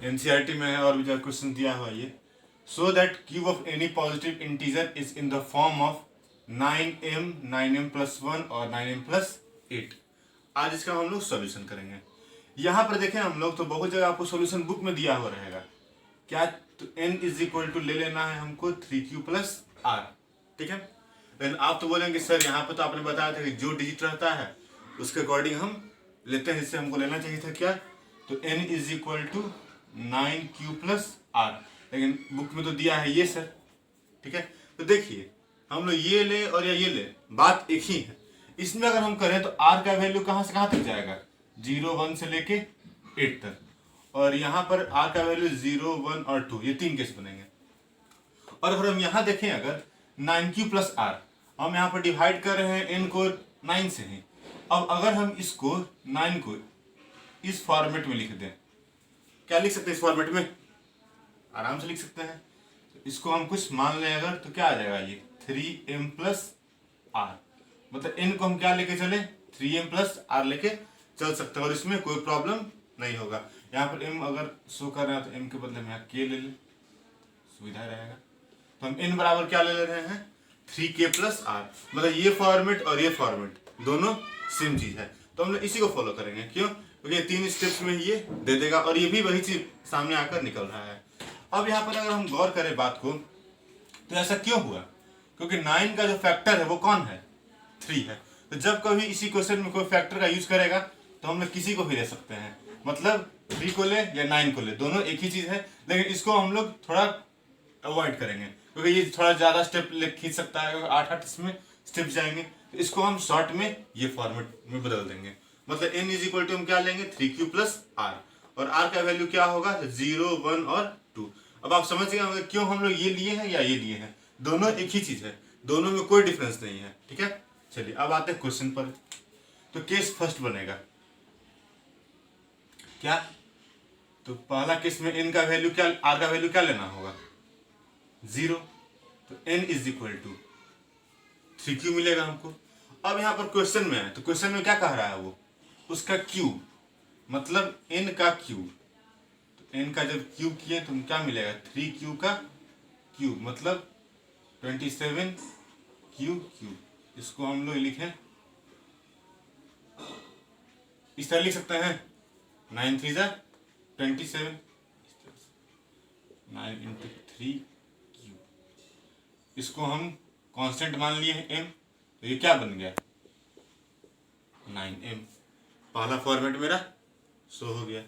NCERT में है और भी जो क्वेश्चन दिया हुआ ये, so that cube of any positive integer is in the form of 9m 9m+1 और 9m+8। आज इसका हम लोग सॉल्यूशन करेंगे। यहाँ पर देखें हम लोग तो बहुत जगह आपको सॉल्यूशन बुक में दिया हुआ रहेगा क्या, तो n इज इक्वल टू ले लेना है हमको 3q+r, ठीक है। लेकिन आप तो बोलेंगे सर यहाँ पे तो आपने बताया था कि जो डिजिट रहता है उसके अकॉर्डिंग हम लेते हैं, इससे हमको लेना चाहिए था क्या, तो n is equal to 9q+r, लेकिन बुक में तो दिया है ये सर, ठीक है। तो देखिए हम लोग ये ले और या ये ले, बात एक ही है। इसमें अगर हम करें तो r का वैल्यू कहाँ से कहाँ तक जाएगा, 0 1 से लेके 8 तक, और यहाँ पर r का वैल्यू 0 1 और 2, ये 3 केस बनेंगे। और अगर हम यहाँ देखें अगर 9q+r, हम यहाँ पर डिवाइड कर रहे हैं n को 9 से ही। अब अगर हम इसको 9 को इस फॉर्मेट में लिख दें, क्या लिख सकते हैं इस फॉर्मेट में, आराम से लिख सकते हैं। तो इसको हम कुछ मान लें अगर, तो क्या आ जाएगा ये 3m+r, मतलब n को हम क्या लेके चले 3m+r लेके चल सकते हैं और इसमें कोई प्रॉब्लम नहीं होगा। यहाँ पर m अगर शो कर रहा है तो m के बदले में यहाँ k ले ले, सुविधा रहेगा। तो हम n बराबर क्या ले रहे हैं 3k+r, मतलब ये फॉर्मेट और ये फॉर्मेट दोनों सेम चीज है, तो हम लोग इसी को फॉलो करेंगे। क्यों, क्योंकि ये 3 स्टेप्स में ये दे देगा और ये भी वही चीज सामने आकर निकल रहा है। अब यहाँ पर अगर हम गौर करें बात को, तो ऐसा क्यों हुआ, क्योंकि 9 का जो फैक्टर है वो कौन है, 3 है। तो जब कभी इसी क्वेश्चन में कोई फैक्टर का यूज करेगा तो हम लोग किसी को भी ले सकते हैं, मतलब 3 को ले या 9 को ले, दोनों एक ही चीज है। लेकिन इसको हम लोग थोड़ा अवॉइड करेंगे क्योंकि ये थोड़ा ज्यादा स्टेप खींच सकता है, 8 इसमें स्टेप जाएंगे। तो इसको हम शॉर्ट में ये फॉर्मेट में बदल देंगे, मतलब n इज इक्वल टू हम क्या लेंगे 3q+r, और r का वैल्यू क्या होगा 0 1 और 2। अब आप समझ गए होंगे क्यों हम लोग ये लिए हैं या ये लिए हैं, दोनों एक ही चीज है, दोनों में कोई डिफरेंस नहीं है, ठीक है। चलिए अब आते हैं क्वेश्चन पर। तो केस फर्स्ट बनेगा क्या, तो पहला केस में n का वैल्यू क्या, r का वैल्यू क्या लेना होगा 0, तो n is equal to 3q मिलेगा हमको। अब यहाँ पर क्वेश्चन में है, तो क्वेश्चन में क्या कह रहा है वो, उसका क्यूब, मतलब n का क्यूब। तो n का जब क्यूब किए तो क्या मिलेगा 3q का क्यूब, मतलब 27q क्यूब। इसको हम लोग लिखें इस तरह लिख सकते हैं 9 3 जा 27, 9 × 3 क्यूब। इसको हम कांस्टेंट मान लिए हैं m, तो ये क्या बन गया 9m। पहला फॉर्मेट मेरा शो हो गया।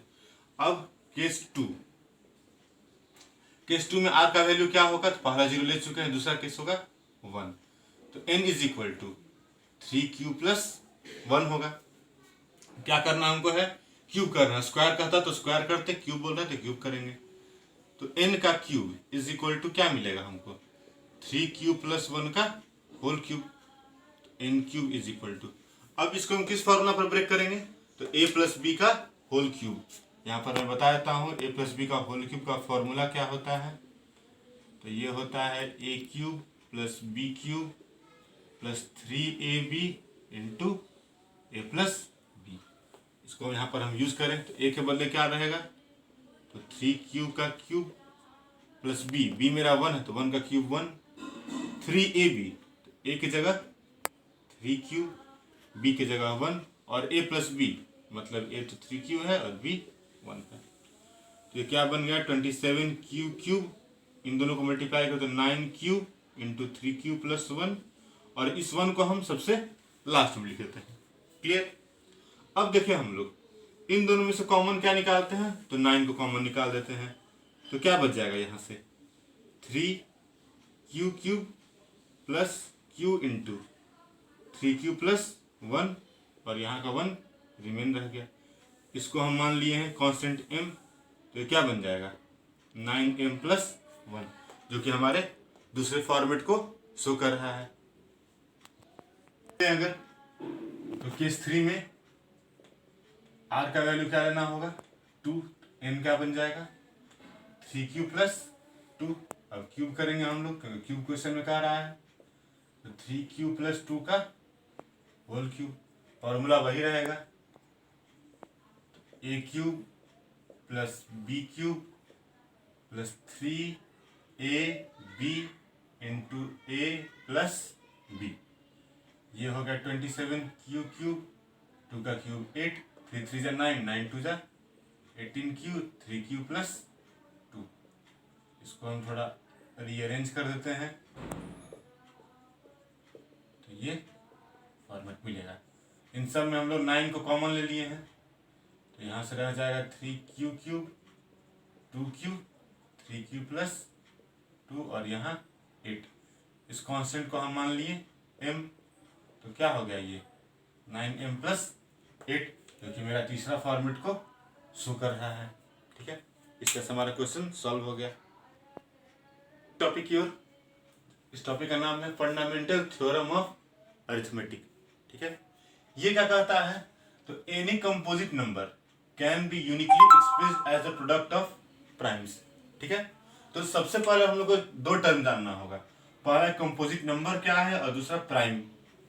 अब केस 2, केस 2 में r का वैल्यू क्या होगा, तो पहला 0 ले चुके हैं, दूसरा केस होगा 1, तो n is equal to 3q+1 होगा। क्या करना हमको है, क्यूब करना, स्क्वायर कहता तो स्क्वायर करते, क्यूब बोल रहे तो क्यूब करेंगे। तो n का क्यूब इज इक्वल टू क्या मिलेगा हमको 3q+1 का whole cube, n cube is equal to, अब इसको हम किस फॉर्मूला पर ब्रेक करेंगे, तो a+b का होल क्यूब। यहाँ पर मैं बता देता हूँ a+b का होल क्यूब का फॉर्मूला क्या होता है, तो ये होता है a³ + b³ + 3ab × a+b। इसको यहाँ पर हम यूज करें तो a के बदले क्या रहेगा, तो 3q का क्यूब प्लस b मेरा 1 है तो 1 का क्यूब 1, 3ab, तो a की जगह 3q, b की जगह 1 और a+b, मतलब a तो 3q है और b 1 है। तो ये क्या बन गया 27q³, इन दोनों को मल्टीप्लाई करो तो 9q × 3q+1, और इस 1 को हम सबसे लास्ट में लिख देते हैं। क्लियर। अब देखिए हम लोग इन दोनों में से कॉमन क्या निकालते हैं, तो 9 को कॉमन निकाल देते हैं, तो क्या बच जाएगा यहाँ से 3q³ + q × 3q+1, और यहाँ का 1 रिमेन रह गया। इसको हम मान लिए हैं कांस्टेंट m, तो ये क्या बन जाएगा 9m+1, जो कि हमारे दूसरे फॉर्मेट को शो कर रहा है। अगर तो केस 3 में r का वैल्यू क्या लेना होगा 2, n क्या बन जाएगा 3q+2। अब क्यूब करेंगे हम लोग क्योंकि क्यूब क्वेश्चन में कह रहा है, तो 3q+2 का होल क्यूब, फॉर्मूला वही रहेगा a³ plus b cube plus 3ab into a plus b, ये हो गया 27 क्यू क्यूब, 2 का क्यूब 8, 3 3 जा 9, 9 2 जा 18 क्यू, 3 क्यू प्लस 2। इसको हम थोड़ा रीअरेंज कर देते हैं तो ये फॉर्मेट मिलेगा। इन सब में हम लोग 9 को कॉमन ले लिए हैं तो यहाँ से रह जाएगा 3 Q cube, 2 Q, 3 Q plus 2 और यहाँ 8। इस कांस्टेंट को हम मान लिए m, तो क्या हो गया ये 9m प्लस 8, क्योंकि मेरा तीसरा फॉर्मेट को शो कर रहा है। ठीक है, इसका से हमारा क्वेश्चन सॉल्व हो गया। टॉपिक की ओर, इस टॉपिक का नाम है फंडामेंटल थ्योरम ऑफ अरिथमेटिक। ठीक है, ये क्या कहता है, तो any composite number can be uniquely expressed as a product of primes. ठीक है, तो सबसे पहले हम लोग को दो टर्म जानना होगा, पहला कंपोजिट नंबर क्या है और दूसरा प्राइम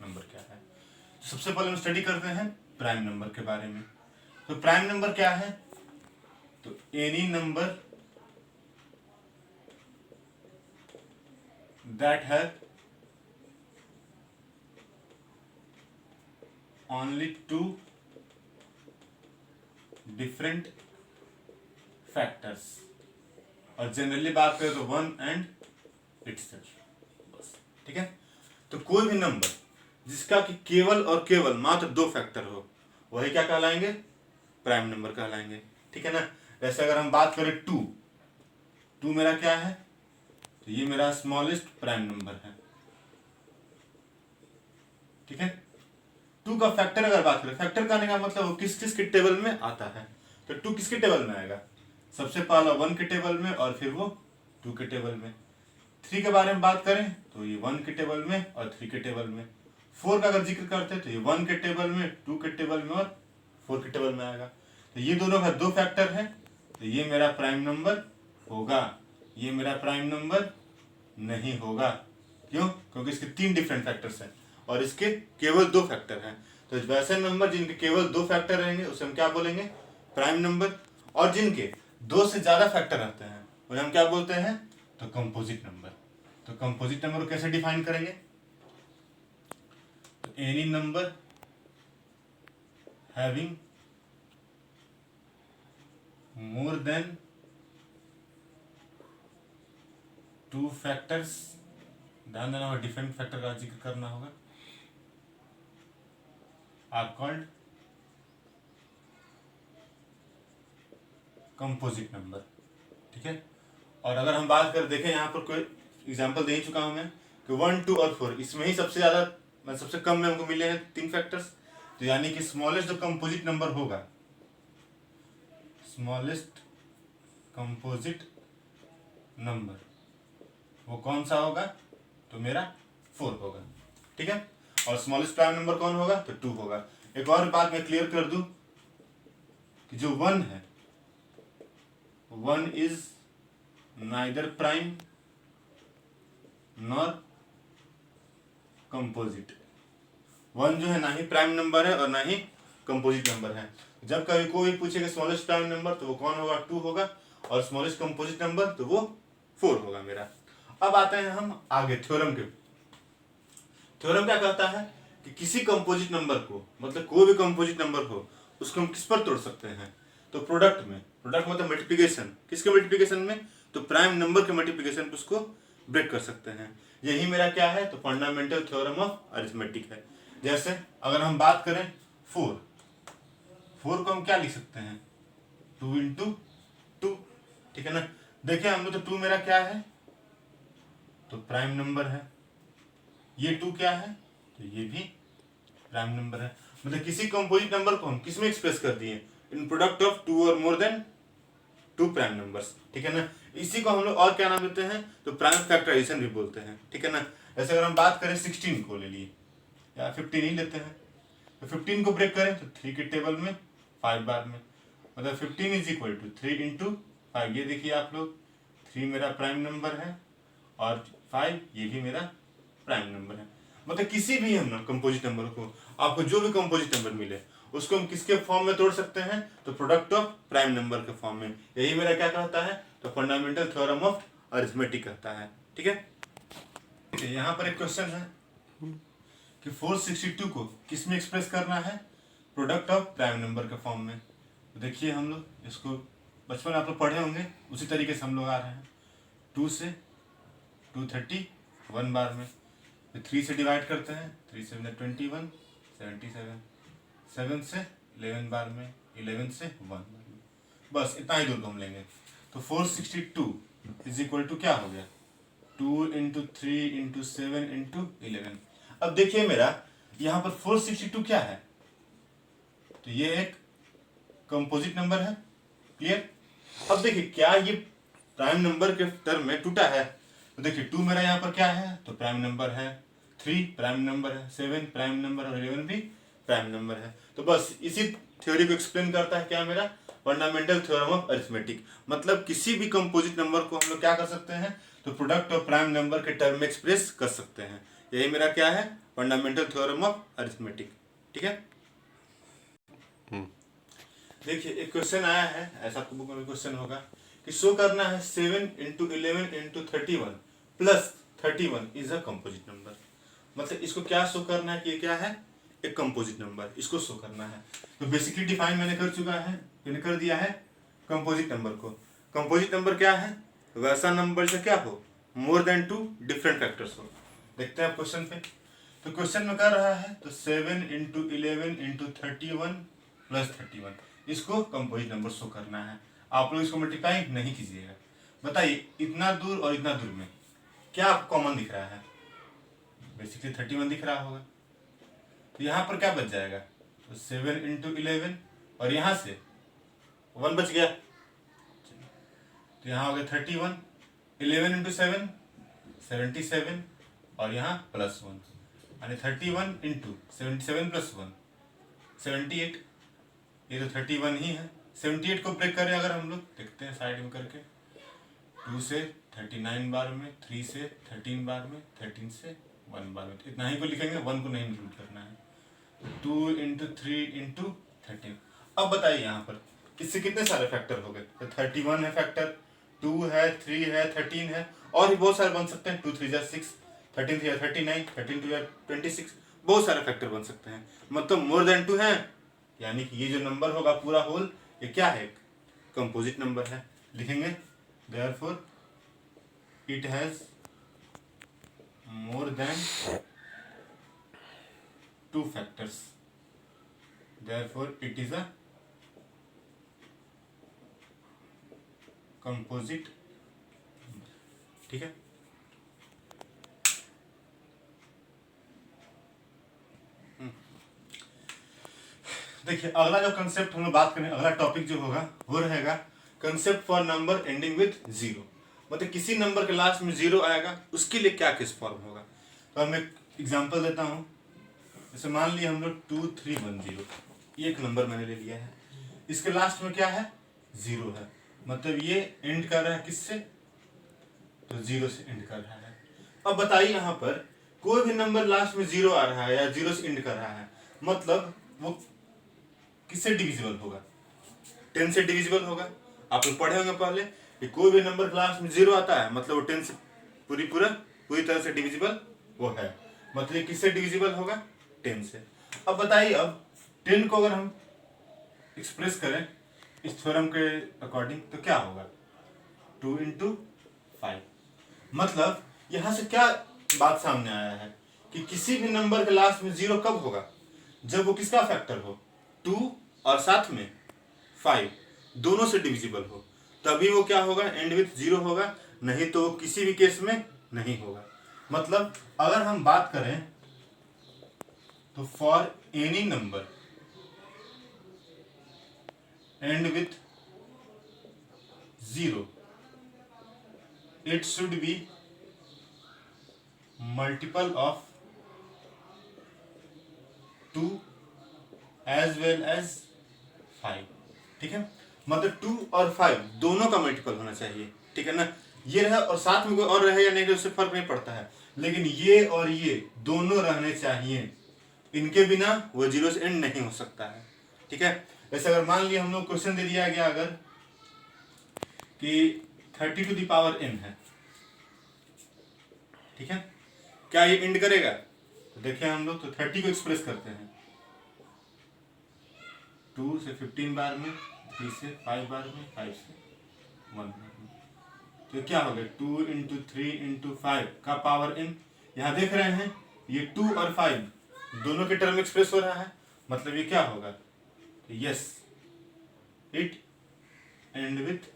नंबर क्या है। तो सबसे पहले हम स्टडी करते हैं प्राइम नंबर के बारे में। तो प्राइम नंबर क्या है, तो any number that have only 2 different factors, और जनरली बात करें तो 1 एंड इटसेल्फ, बस। ठीक है, तो कोई भी नंबर जिसका कि केवल और केवल मात्र 2 फैक्टर हो, वही क्या कहलाएंगे, प्राइम नंबर कहलाएंगे। ठीक है ना, जैसे अगर हम बात करें 2 मेरा क्या है, तो ये मेरा स्मॉलेस्ट प्राइम नंबर है। ठीक है, 2 का फैक्टर अगर बात करें, फैक्टर कहने का मतलब वो किस किस के टेबल में आता है, तो 2 किसके टेबल में आएगा, सबसे पहला 1 के टेबल में और फिर वो 2 के टेबल में। 3 के बारे में बात करें तो ये 1 के टेबल में और 3 के टेबल में। 4 का अगर जिक्र करते हैं तो ये 1 के टेबल में, 2 के टेबल में और 4 के टेबल में आएगा। तो ये दोनों का 2 फैक्टर है, तो ये मेरा प्राइम नंबर होगा, ये मेरा प्राइम नंबर नहीं होगा। क्यों, क्योंकि इसके 3 डिफरेंट फैक्टर्स हैं और इसके केवल 2 फैक्टर हैं। तो वैसे नंबर जिनके केवल 2 फैक्टर रहेंगे उसे हम क्या बोलेंगे, प्राइम नंबर, और जिनके 2 से ज्यादा फैक्टर रहते हैं उन्हें हम क्या बोलते हैं, तो कंपोजिट नंबर। तो कंपोजिट नंबर को कैसे डिफाइन करेंगे, तो any number having more than 2 factors, ध्यान देना होगा डिफरेंट फैक्टर का जिक्र करना होगा, आर कॉल्ड कंपोजिट नंबर। ठीक है, और अगर हम बात कर देखें, यहाँ पर कोई एग्जांपल दे ही चुका हूं मैं कि 1, 2 और 4, इसमें ही सबसे ज्यादा सबसे कम में हमको मिले हैं 3 फैक्टर्स। तो यानी कि स्मॉलेस्ट जो कंपोजिट नंबर होगा, स्मॉलेस्ट कंपोजिट नंबर वो कौन सा होगा, तो मेरा 4 होगा। ठीक है, और स्मॉलेस्ट प्राइम नंबर कौन होगा, तो 2 होगा। एक और बात मैं क्लियर कर दूं कि जो 1 है, 1 is neither prime nor composite. 1 जो है ना ही प्राइम नंबर है और ना ही कंपोजिट नंबर है। जब कभी कोई पूछेगा स्मॉलेस्ट प्राइम नंबर तो वो कौन होगा, 2 होगा, और स्मॉलेस्ट कंपोजिट नंबर तो वो 4 होगा मेरा। अब आते हैं हम आगे थ्योरम के। थ्योरम क्या कहता है कि किसी कंपोजिट नंबर को, मतलब कोई भी कंपोजिट नंबर हो, उसको हम किस पर तोड़ सकते हैं, तो प्रोडक्ट में। प्रोडक्ट मतलब मल्टीप्लिकेशन, किसके मल्टीप्लिकेशन में, तो प्राइम नंबर के मल्टीप्लिकेशन पे उसको ब्रेक कर सकते हैं। यही मेरा क्या है, तो फंडामेंटल थ्योरम ऑफ अरिथमेटिक है। जैसे अगर हम बात करें 4 को हम क्या लिख सकते हैं, 2 इंटू 2। ठीक है ना, देखिए हम लोग, तो 2 मेरा क्या है, तो प्राइम नंबर है। ये 2 क्या है, तो ये भी प्राइम नंबर है। मतलब किसी कंपोजिट नंबर को हम किस में एक्सप्रेस कर दिए, इन प्रोडक्ट ऑफ 2 और मोर देन 2 प्राइम नंबर्स। ठीक है ना, इसी को हम लोग और क्या नाम देते हैं, तो प्राइम फैक्टराइजेशन भी बोलते हैं। ठीक है ना, जैसे अगर हम बात करें 16 को ले लिए या 15 ही लेते हैं, तो 15 को ब्रेक करें तो 3 के टेबल में 5 बार में, मतलब 15 इज इक्वल टू 3 इंटू 5। ये देखिए आप लोग, 3 मेरा प्राइम नंबर है और 5 ये भी मेरा प्राइम नंबर है। मतलब किसी भी हम कंपोजिट नंबर को, आपको जो भी कंपोजिट नंबर मिले उसको हम किसके फॉर्म में तोड़ सकते हैं, तो प्रोडक्ट ऑफ प्राइम नंबर के फॉर्म में। यही मेरा क्या कहता है, तो फंडामेंटल थ्योरम ऑफ अरिथमेटिक कहता है। ठीक है, यहाँ पर एक क्वेश्चन है कि 462 को किस में एक्सप्रेस करना है, प्रोडक्ट ऑफ प्राइम नंबर के फॉर्म में। तो देखिए हम लोग इसको बचपन आप लोग पढ़े होंगे, उसी तरीके से हम लोग आ रहे हैं। 2 से 231 बार में, फिर 3 से डिवाइड करते हैं, 3 से 21 77, 7 से 11 बार में, 11 से 1 बार में, बस इतना ही दूर को हम लेंगे। तो 462 इज इक्वल टू क्या हो गया, 2 × 3 × 7 × 11। अब देखिए मेरा यहाँ पर 462 क्या है, तो ये एक कंपोजिट नंबर है। क्लियर। अब देखिए क्या ये प्राइम नंबर के टर्म में टूटा है, तो देखिए 2 मेरा यहाँ पर क्या है, तो प्राइम नंबर है, 3 प्राइम नंबर है, 7 प्राइम नंबर और 11 भी प्राइम नंबर है। तो बस इसी थ्योरी को एक्सप्लेन करता है क्या, मेरा फंडामेंटल थ्योरम ऑफ अरिथमेटिक। मतलब किसी भी कंपोजिट नंबर को हम लोग क्या कर सकते हैं, तो प्रोडक्ट ऑफ प्राइम नंबर के टर्म में एक्सप्रेस कर सकते हैं। यही मेरा क्या है, फंडामेंटल थ्योरम ऑफ अरिथमेटिक। ठीक है। देखिए एक क्वेश्चन आया है, ऐसा आपको बुक में क्वेश्चन होगा कि शो करना है 7 × 11 × 31 plus 31 is a composite number. मतलब इसको क्या शो करना है कि ये क्या है, एक कंपोजिट नंबर, इसको शो करना है। तो बेसिकली डिफाइन मैंने कर चुका है, मैंने कर दिया है कंपोजिट नंबर को। कंपोजिट नंबर क्या है, वैसा नंबर से क्या हो, मोर देन 2 डिफरेंट फैक्टर्स हो। देखते हैं आप क्वेश्चन पे। तो क्वेश्चन में कर रहा है तो 7 × 11 × 31 प्लस 31, इसको कंपोजिट नंबर शो करना है। आप लोग इसको मल्टीप्लाई नहीं कीजिएगा। बताइए इतना दूर और इतना दूर में क्या कॉमन दिख रहा है, बेसिकली 31 दिख रहा होगा। तो यहाँ पर क्या बच जाएगा, तो 7 × 11 और यहाँ से 1 बच गया, तो यहाँ हो गया 31, 11 × 7 77 और यहाँ +1, यानी 31 × 77 + 1 78। ये तो 31 ही है। 78 को ब्रेक करें अगर हम लोग, देखते हैं साइड में करके, 2 से 39 बार में, 3 से 13 बार में, 13 से 1 बार में, तो इतना ही को लिखेंगे, 1 को नहीं इंक्लूड करना है। 2 × 3 × 13। अब बताइए यहाँ पर इससे कितने सारे फैक्टर हो गए, तो 31 है फैक्टर, 2 है, 3 है, 13 है, और भी बहुत सारे बन सकते हैं। 2 3 = 6, 13 3 = 39, 13 2 = 26, बहुत सारे फैक्टर बन सकते हैं। मतलब मोर देन 2 है, यानी कि ये जो नंबर होगा पूरा होल, ये क्या है, कंपोजिट नंबर है। लिखेंगे therefore it has more than 2 factors, therefore it is a composite. ठीक है। देखिए अगला जो कंसेप्ट हम लोग बात करें, अगला टॉपिक जो होगा वो रहेगा concept for number ending with 0। मतलब किसी नंबर के लास्ट में 0 आएगा, उसके लिए क्या किस फॉर्म होगा। तो मैं एग्जांपल देता हूँ। जैसे मान लिया हम लोग 2310, ये एक नंबर मैंने ले लिया है, इसके लास्ट में क्या है, 0 है। मतलब ये एंड कर रहा है किससे, तो 0 से एंड कर रहा है। अब बताइए यहाँ पर कोई भी नंबर लास्ट में 0 आ रहा है या 0 से एंड कर रहा है, मतलब वो किससे डिविजिबल होगा, 10 से डिविजिबल होगा। आप लोग पढ़े होंगे पहले कि कोई भी नंबर क्लास में 0 आता है मतलब वो 10 से पूरी तरह से डिविजिबल वो है। मतलब ये किससे डिविजिबल होगा, 10 से। अब बताइए, अब 10 को अगर हम एक्सप्रेस करें इस थ्योरम के अकॉर्डिंग तो क्या होगा, 2 × 5। मतलब यहां से क्या बात सामने आया है कि किसी भी नंबर के लास्ट में 0 कब होगा, जब वो किसका फैक्टर हो, 2 और साथ में 5 दोनों से डिविजिबल हो, तभी वो क्या होगा, एंड विथ 0 होगा, नहीं तो किसी भी केस में नहीं होगा। मतलब अगर हम बात करें तो for any number end with 0 it should be multiple of 2 as well as 5। ठीक है, मतलब 2 और 5 दोनों का मल्टीपल होना चाहिए। ठीक है ना, ये रहा और साथ में कोई और रहे या नहीं तो उससे फर्क नहीं पड़ता है, लेकिन ये और ये दोनों रहने चाहिए, इनके बिना वो 0 से एंड नहीं हो सकता है। ठीक है। जैसे अगर मान लिया हम लोग क्वेश्चन दे दिया गया अगर कि 30 टू द पावर n है, ठीक है, क्या ये इंड करेगा? तो देखिए हम लोग तो 30 को एक्सप्रेस करते हैं 2 से 15 बार में, 3 से 5 बार में, 5 से 1 बार में, तो क्या हो गया 2 इंटू 3 इंटू 5 का पावर n। यहाँ देख रहे हैं ये 2 और 5 दोनों के टर्म एक्सप्रेस हो रहा है, मतलब ये क्या होगा, यस इट एंड विथ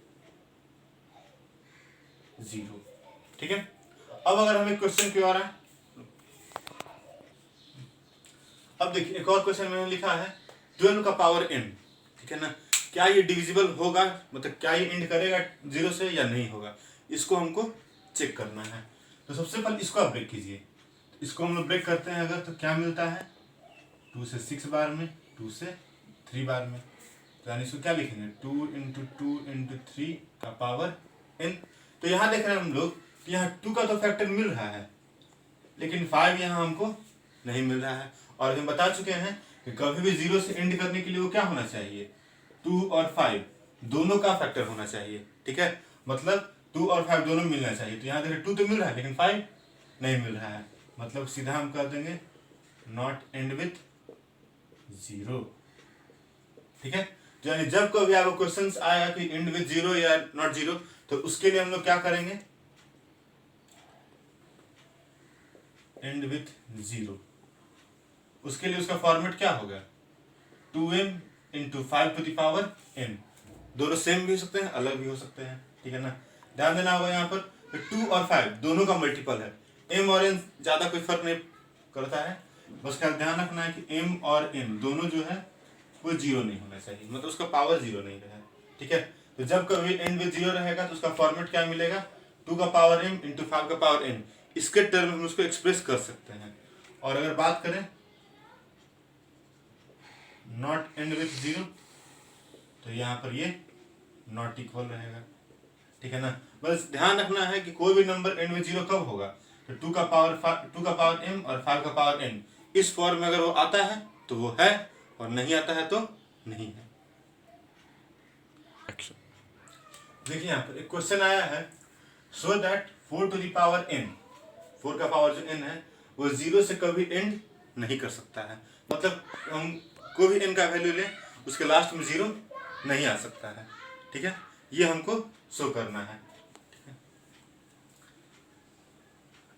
0, ठीक है। अब अगर हमें क्वेश्चन क्यों आ रहा है, अब देखिए एक और क्वेश्चन मैंने लिखा है 12 का पावर n, ठीक है ना, क्या ये डिविजिबल होगा, मतलब क्या ये इंड करेगा 0 से या नहीं होगा, इसको हमको चेक करना है। तो सबसे पहले इसको आप ब्रेक कीजिए, तो इसको हम लोग ब्रेक करते हैं अगर, तो क्या मिलता है 2 से 6 बार में, 2 से 3 बार में, तो यानी इसको क्या लिखेंगे 2 इंटू 2 इंटू 3 का पावर n। तो यहाँ देख रहे हैं हम लोग कि यहाँ 2 का तो फैक्टर मिल रहा है, लेकिन 5 यहाँ हमको नहीं मिल रहा है। और हम बता चुके हैं कि कभी भी 0 से एंड करने के लिए वो क्या होना चाहिए, 2 और 5 दोनों का फैक्टर होना चाहिए, ठीक है, मतलब 2 और 5 दोनों मिलना चाहिए। तो यहाँ देखिए 2 तो मिल रहा है लेकिन 5 नहीं मिल रहा है, मतलब सीधा हम कर देंगे नॉट एंड विथ 0, ठीक है। तो यानी जब कभी आपको क्वेश्चन आएगा कि एंड विथ 0 या नॉट 0, तो उसके लिए हम लोग क्या करेंगे, एंड विथ 0, उसके लिए उसका फॉर्मेट क्या होगा 2m into 5 to the power n। दोनों सेम भी हो सकते हैं, अलग भी हो सकते हैं, ठीक है ना। ध्यान देना होगा यहाँ पर 2 और 5 दोनों का मल्टीपल है, m और n ज्यादा कोई फर्क नहीं करता है, बस क्या ध्यान रखना है कि m और n दोनों जो है वो 0 नहीं होना चाहिए, मतलब उसका पावर 0 नहीं रहे, ठीक है। तो जब कभी एंड विथ 0 रहेगा तो उसका फॉर्मेट क्या मिलेगा 2 का पावर m इंटू 5 का पावर n, इसके टर्म हम उसको एक्सप्रेस कर सकते हैं। और अगर बात करें नॉट एंड विथ 0, तो यहाँ पर ये नॉट इक्वल रहेगा, ठीक है ना। बस ध्यान रखना है कि कोई भी नंबर एंड विथ 0 कब होगा, तो 2 का पावर m और 5 का पावर n, इस फॉर्म में अगर वो आता है तो वो है, और नहीं आता है तो नहीं है। देखिए यहाँ पर एक क्वेश्चन आया है, so that 4 to the power n, 4 का पावर जो n है वो 0 से कभी एंड नहीं कर सकता है, मतलब हम कोई भी n का वैल्यू लें उसके लास्ट में 0 नहीं आ सकता है, ठीक है, ये हमको शो करना है, ठीक है।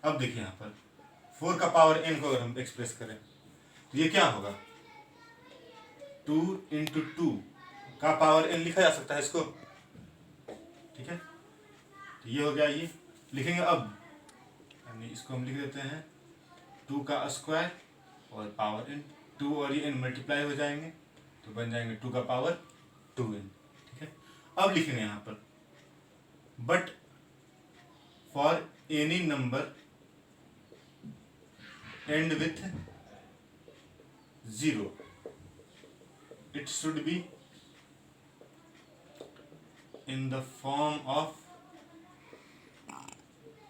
अब देखिए यहाँ पर 4 का पावर n को अगर हम एक्सप्रेस करें तो ये क्या होगा 2 इंटू 2 का पावर n लिखा जा सकता है इसको, ठीक है। तो ये हो गया, ये लिखेंगे अब, यानी इसको हम लिख देते हैं 2 का स्क्वायर और पावर n, 2 और ये n मल्टीप्लाई हो जाएंगे तो बन जाएंगे 2 का पावर 2n, ठीक है। अब लिखेंगे यहाँ पर but for any number end with 0 it should be in the form of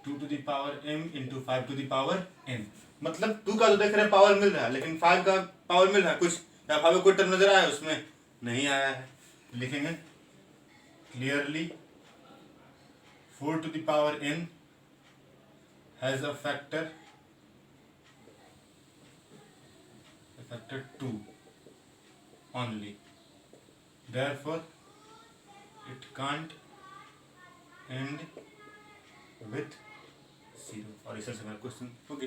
2 to the power m into 5 to the power n, मतलब 2 का तो देख रहे हैं पावर मिल रहा है, लेकिन 5 का पावर मिल रहा है कुछ, या 5 कोई टर्म नजर आया है उसमें, नहीं आया है। लिखेंगे clearly 4 to the power n has a factor 2 only, therefore it can't end with 0। और इसे से क्वेश्चन ओके,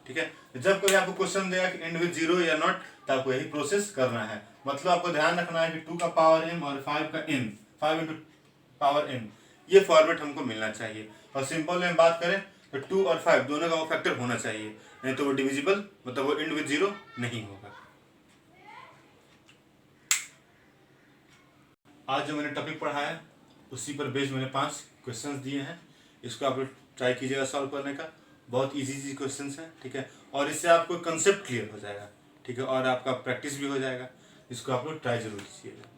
ठीक है। जब कभी आपको क्वेश्चन देगा कि एंड विथ 0 या नॉट, तो आपको यही प्रोसेस करना है, मतलब आपको ध्यान रखना है कि 2 का पावर m और 5 का n, 5 इंटू पावर n, ये फॉर्मेट हमको मिलना चाहिए। और सिंपल में बात करें तो 2 और 5 दोनों का वो फैक्टर होना चाहिए, नहीं तो वो डिविजिबल, मतलब वो एंड विथ 0 नहीं होगा। आज जो मैंने टॉपिक पढ़ाया उसी पर बेस्ड मैंने 5 क्वेश्चंस दिए हैं, इसको आप ट्राई कीजिएगा सॉल्व करने का, बहुत इजी क्वेश्चंस हैं, ठीक है। और इससे आपको कंसेप्ट क्लियर हो जाएगा, ठीक है, और आपका प्रैक्टिस भी हो जाएगा, इसको आप लोग ट्राई जरूर कीजिएगा।